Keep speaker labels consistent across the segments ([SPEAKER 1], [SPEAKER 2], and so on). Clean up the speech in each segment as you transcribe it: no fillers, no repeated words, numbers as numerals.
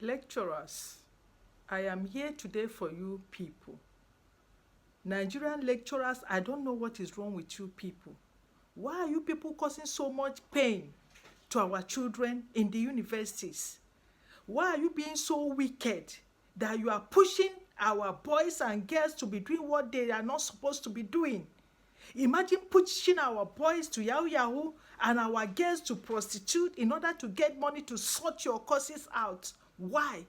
[SPEAKER 1] Lecturers, I am here today for you people. Nigerian lecturers, I don't know what is wrong with you people. Why are you people causing so much pain to our children in the universities? Why are you being so wicked that you are pushing our boys and girls to be doing what they are not supposed to be doing? Imagine pushing our boys to yahoo yahoo and our girls to prostitute in order to get money to sort your courses out. Why?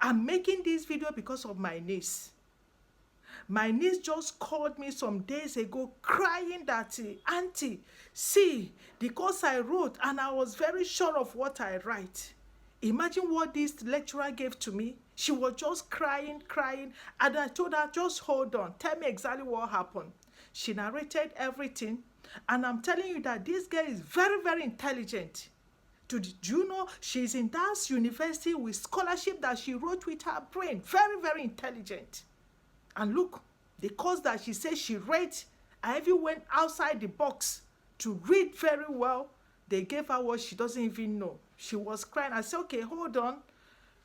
[SPEAKER 1] I'm making this video because of my niece. My niece just called me some days ago crying that, auntie, see, the course I wrote and I was very sure of what I write. Imagine what this lecturer gave to me. She was just crying, and I told her, just hold on, tell me exactly what happened. She narrated everything, and I'm telling you that this girl is very, very intelligent. Do you know she's in that university with scholarship that she wrote with her brain? Very, very intelligent. And look, the course that she says she read, I even went outside the box to read very well. They gave her what she doesn't even know. She was crying. I said, okay, hold on.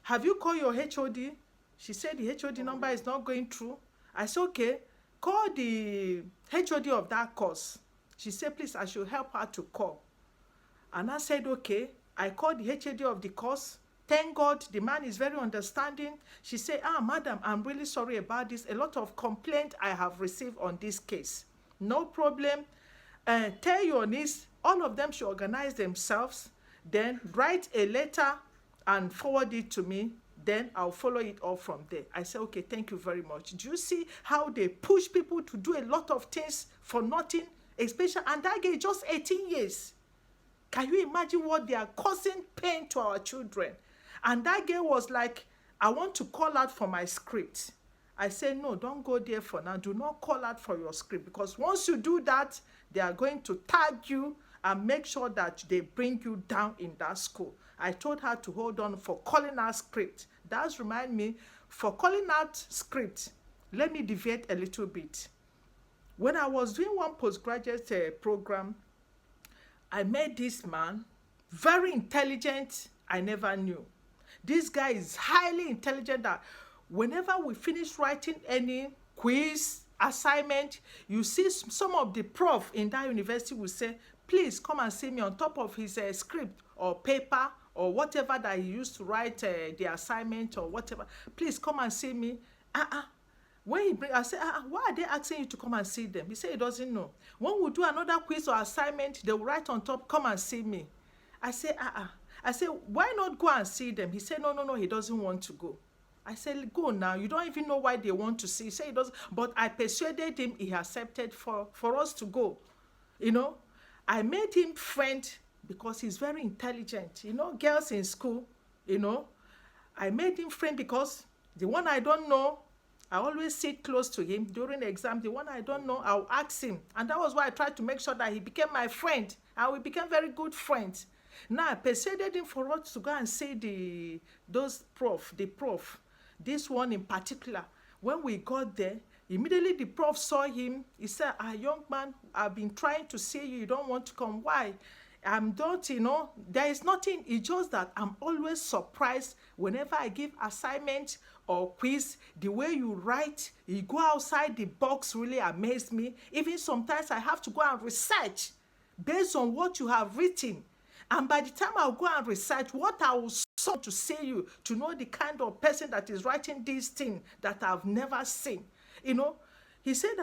[SPEAKER 1] Have you called your HOD? She said the HOD number is not going through. I said, okay, call the HOD of that course. She said, please, I should help her to call. And I said, okay. I called the HOD of the course. Thank God, the man is very understanding. She said, madam, I'm really sorry about this. A lot of complaint I have received on this case. No problem. Tell your niece, all of them should organize themselves, then write a letter and forward it to me. Then I'll follow it up from there. I said, okay, thank you very much. Do you see how they push people to do a lot of things for nothing? Especially, and that girl is just 18 years. Can you imagine what they are causing pain to our children? And that girl was like, I want to call out for my script. I said, no, don't go there for now. Do not call out for your script, because once you do that, they are going to tag you and make sure that they bring you down in that school. I told her to hold on for calling out script. That reminds me, for calling out script, let me deviate a little bit. When I was doing one postgraduate program, I met this man, very intelligent, I never knew. This guy is highly intelligent that whenever we finish writing any quiz, assignment, you see some of the prof in that university will say, please come and see me on top of his script or paper or whatever that he used to write the assignment or whatever. Please come and see me. When he bring, I say, why are they asking you to come and see them? He said he doesn't know. When we do another quiz or assignment, they will write on top, come and see me. I say, I said, why not go and see them? He said, no, he doesn't want to go. I said, go now. You don't even know why they want to see. He said he doesn't. But I persuaded him, he accepted for us to go. I made him friend because he's very intelligent. Girls in school, I made him friend because the one I don't know, I always sit close to him during the exam. The one I don't know, I'll ask him. And that was why I tried to make sure that he became my friend. And we became very good friends. Now, I persuaded him for us to go and see the prof. This one in particular. When we got there, immediately the prof saw him. He said, young man, I've been trying to see you. You don't want to come. Why? There is nothing. It's just that I'm always surprised whenever I give assignment or quiz, the way you write, you go outside the box really amazed me. Even sometimes I have to go and research based on what you have written. And by the time I'll go and research what I will saw to say you, to know the kind of person that is writing this thing that I've never seen. He said,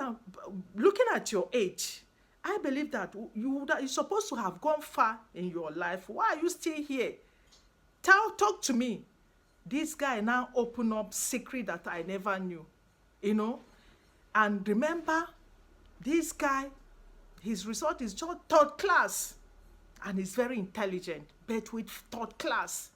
[SPEAKER 1] looking at your age, I believe that you're supposed to have gone far in your life. Why are you still here? Talk to me. This guy now opened up secret that I never knew. And remember, this guy, his result is just third class. And he's very intelligent, but with third class.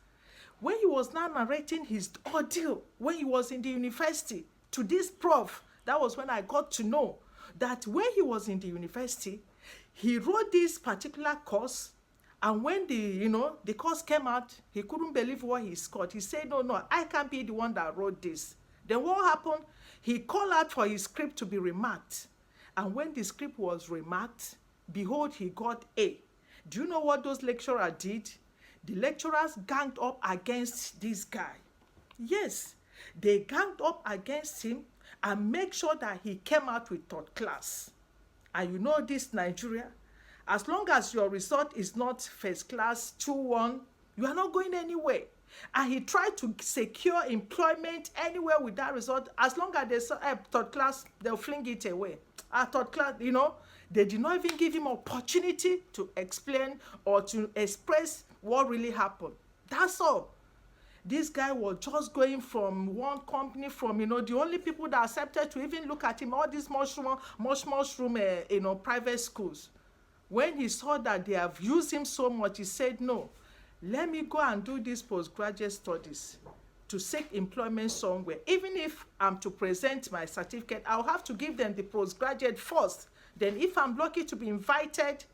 [SPEAKER 1] When he was now narrating his ordeal, when he was in the university, to this prof, that was when I got to know that when he was in the university, he wrote this particular course, and when the course came out, he couldn't believe what he scored. He said, no, I can't be the one that wrote this. Then what happened? He called out for his script to be remarked. And when the script was remarked, behold, he got A. Do you know what those lecturers did? The lecturers ganged up against this guy. Yes, they ganged up against him and make sure that he came out with third class. And you know this Nigeria, as long as your result is not first class 2-1, you are not going anywhere. And he tried to secure employment anywhere with that result. As long as they saw third class, they'll fling it away. Third class, they did not even give him opportunity to explain or to express what really happened. That's all. This guy was just going from one company, from the only people that accepted to even look at him, all these mushroom private schools. When he saw that they have used him so much, he said, no, let me go and do these postgraduate studies to seek employment somewhere. Even if I'm to present my certificate, I'll have to give them the postgraduate first. Then if I'm lucky to be invited,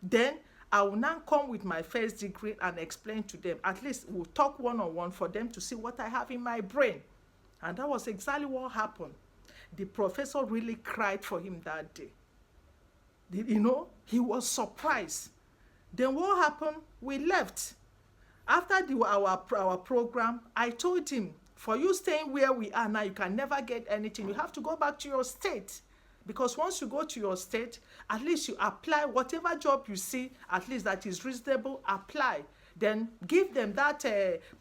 [SPEAKER 1] then I will now come with my first degree and explain to them. At least we'll talk one-on-one for them to see what I have in my brain. And that was exactly what happened. The professor really cried for him that day. He was surprised. Then what happened? We left. After our program, I told him, for you staying where we are now, you can never get anything. You have to go back to your state. Because once you go to your state, at least you apply whatever job you see, at least that is reasonable, apply. Then give them that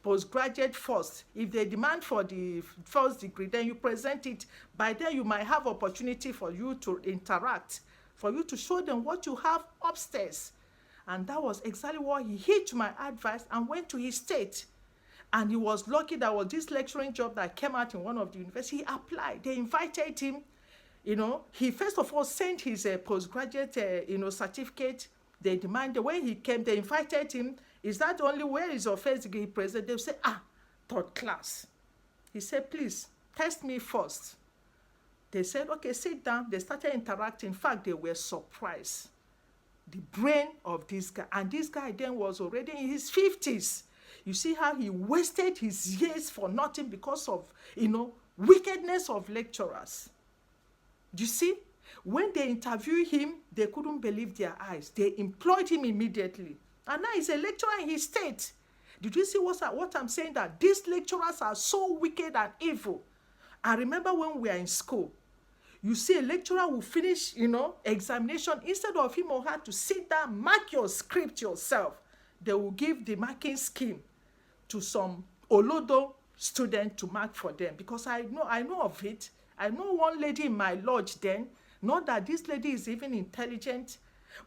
[SPEAKER 1] postgraduate first. If they demand for the first degree, then you present it. By then, you might have opportunity for you to interact, for you to show them what you have upstairs. And that was exactly what he heeded to my advice and went to his state. And he was lucky that was this lecturing job that came out in one of the universities. He applied. They invited him. He first of all sent his postgraduate, certificate. They demanded, when he came, they invited him. Is that only where is your first degree present? They say, third class. He said, please, test me first. They said, okay, sit down. They started interacting. In fact, they were surprised. The brain of this guy. And this guy then was already in his 50s. You see how he wasted his years for nothing because of, wickedness of lecturers. Do you see? When they interviewed him, they couldn't believe their eyes. They employed him immediately. And now he's a lecturer in his state. Did you see what I'm saying? That these lecturers are so wicked and evil. I remember when we were in school, you see a lecturer will finish, examination. Instead of him or her to sit down, mark your script yourself, they will give the marking scheme to some Olodo student to mark for them. Because I know of it. I know one lady in my lodge then, not that this lady is even intelligent,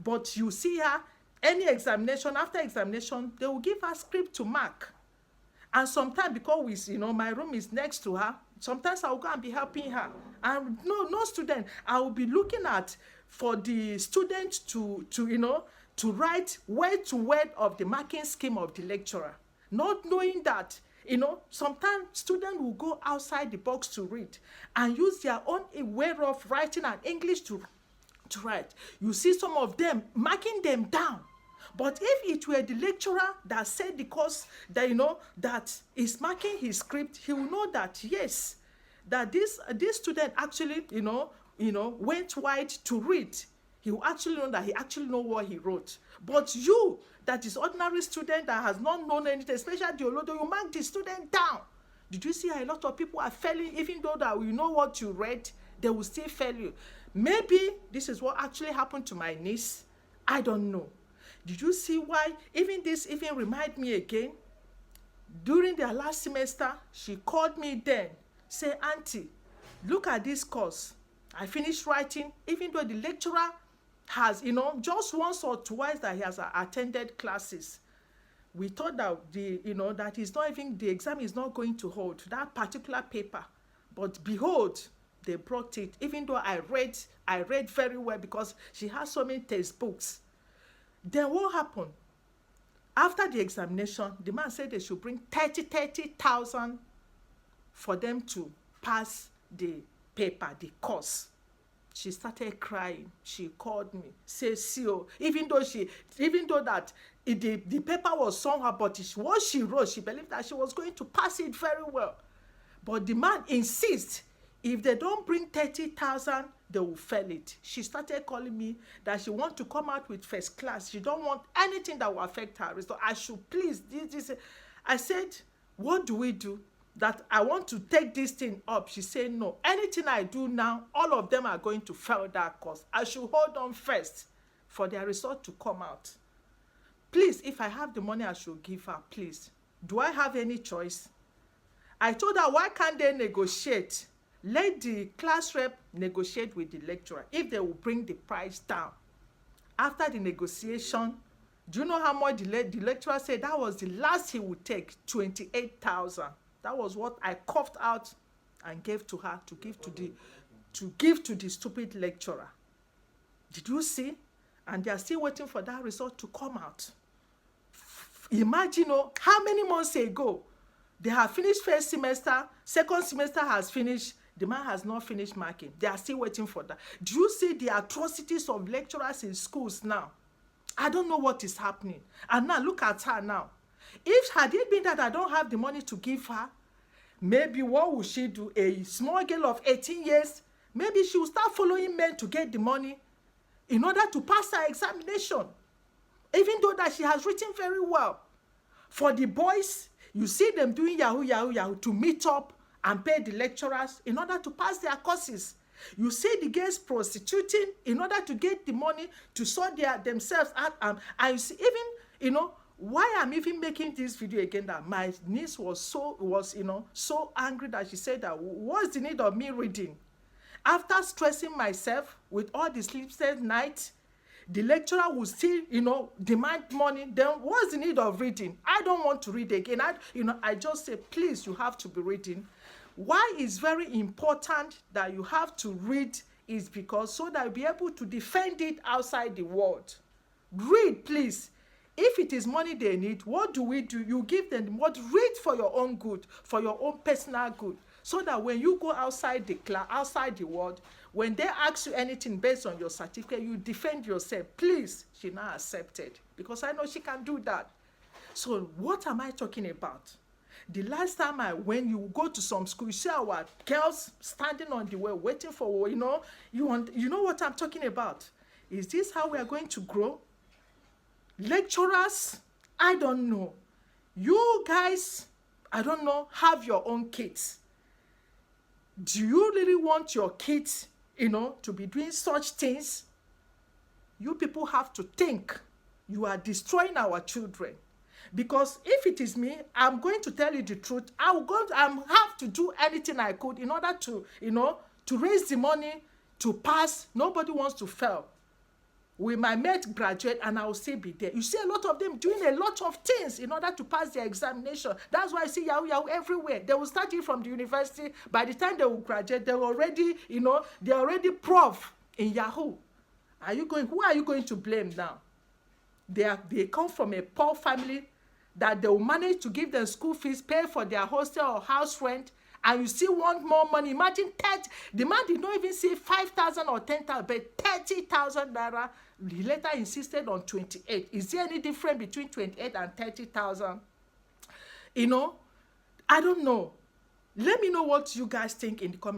[SPEAKER 1] but you see her, any examination, after examination, they will give her script to mark. And sometimes, because my room is next to her, sometimes I will go and be helping her. And no student, I will be looking at for the student to write word to word of the marking scheme of the lecturer, not knowing that, sometimes students will go outside the box to read and use their own way of writing and English to write. You see some of them marking them down. But if it were the lecturer that said the course that, that is marking his script, he will know that, yes, that this student actually, went wide to read. He will actually know that he actually know what he wrote. But you, that is ordinary student that has not known anything, especially the Olodo, you mark the student down. Did you see how a lot of people are failing, even though that you know what you read, they will still fail you? Maybe this is what actually happened to my niece. I don't know. Did you see why? Even this even remind me again. During their last semester, she called me then, say, Auntie, look at this course. I finished writing, even though the lecturer has, just once or twice that he has attended classes. We thought that that is not even, the exam is not going to hold that particular paper. But behold, they brought it, even though I read very well because she has so many textbooks. Then what happened? After the examination, the man said they should bring 30,000 for them to pass the paper, the course. She started crying. She called me, said, "CEO," even though that the paper was somehow, but what she wrote, she believed that she was going to pass it very well. But the man insists If they don't bring 30,000, they will fail it. She started calling me that she want to come out with first class. She don't want anything that will affect her. So I should please, this. I said, what do we do? That I want to take this thing up. She said, no. Anything I do now, all of them are going to fail that course. I should hold on first for their result to come out. Please, if I have the money, I should give her, please. Do I have any choice? I told her, why can't they negotiate? Let the class rep negotiate with the lecturer if they will bring the price down. After the negotiation, do you know how much the lecturer said? That was the last he would take, 28,000. That was what I coughed out and gave to her to give to the stupid lecturer. Did you see? And they are still waiting for that result to come out. Imagine, how many months ago they have finished first semester, second semester has finished, the man has not finished marking. They are still waiting for that. Do you see the atrocities of lecturers in schools now? I don't know what is happening. And now look at her now. If had it been that I don't have the money to give her, maybe what would she do? A small girl of 18 years, maybe she will start following men to get the money in order to pass her examination. Even though that she has written very well. For the boys, you see them doing yahoo to meet up and pay the lecturers in order to pass their courses. You see the girls prostituting in order to get the money to sort themselves out. And you see, even, why I'm even making this video again, that my niece was so angry that she said that, what's the need of me reading? After stressing myself with all the sleepless nights, the lecturer will still, demand money. Then what's the need of reading? I don't want to read again. I just say, please, you have to be reading. Why it's very important that you have to read is because so that you'll be able to defend it outside the world. Read, please. If it is money they need, what do? You give them what? Read for your own good, for your own personal good. So that when you go outside the class, outside the world, when they ask you anything based on your certificate, you defend yourself. Please, she now accepted. Because I know she can do that. So what am I talking about? The last time when you go to some school, you see our girls standing on the way, waiting for, you know what I'm talking about. Is this how we are going to grow? Lecturers, I don't know. You guys, I don't know, have your own kids. Do you really want your kids, to be doing such things? You people have to think. You are destroying our children. Because if it is me, I'm going to tell you the truth. I have to do anything I could in order to, to raise the money to pass. Nobody wants to fail. We might mate graduate and I will still be there. You see a lot of them doing a lot of things in order to pass their examination. That's why I see yahoo everywhere. They will start it from the university. By the time they will graduate, they're already, they're already prof in Yahoo. Who are you going to blame now? They come from a poor family that they will manage to give them school fees, pay for their hostel or house rent, and you still want more money. Imagine 30. The man did not even say 5,000 or 10,000, but 30,000 naira. He later insisted on 28. Is there any difference between 28 and 30,000? I don't know. Let me know what you guys think in the comments.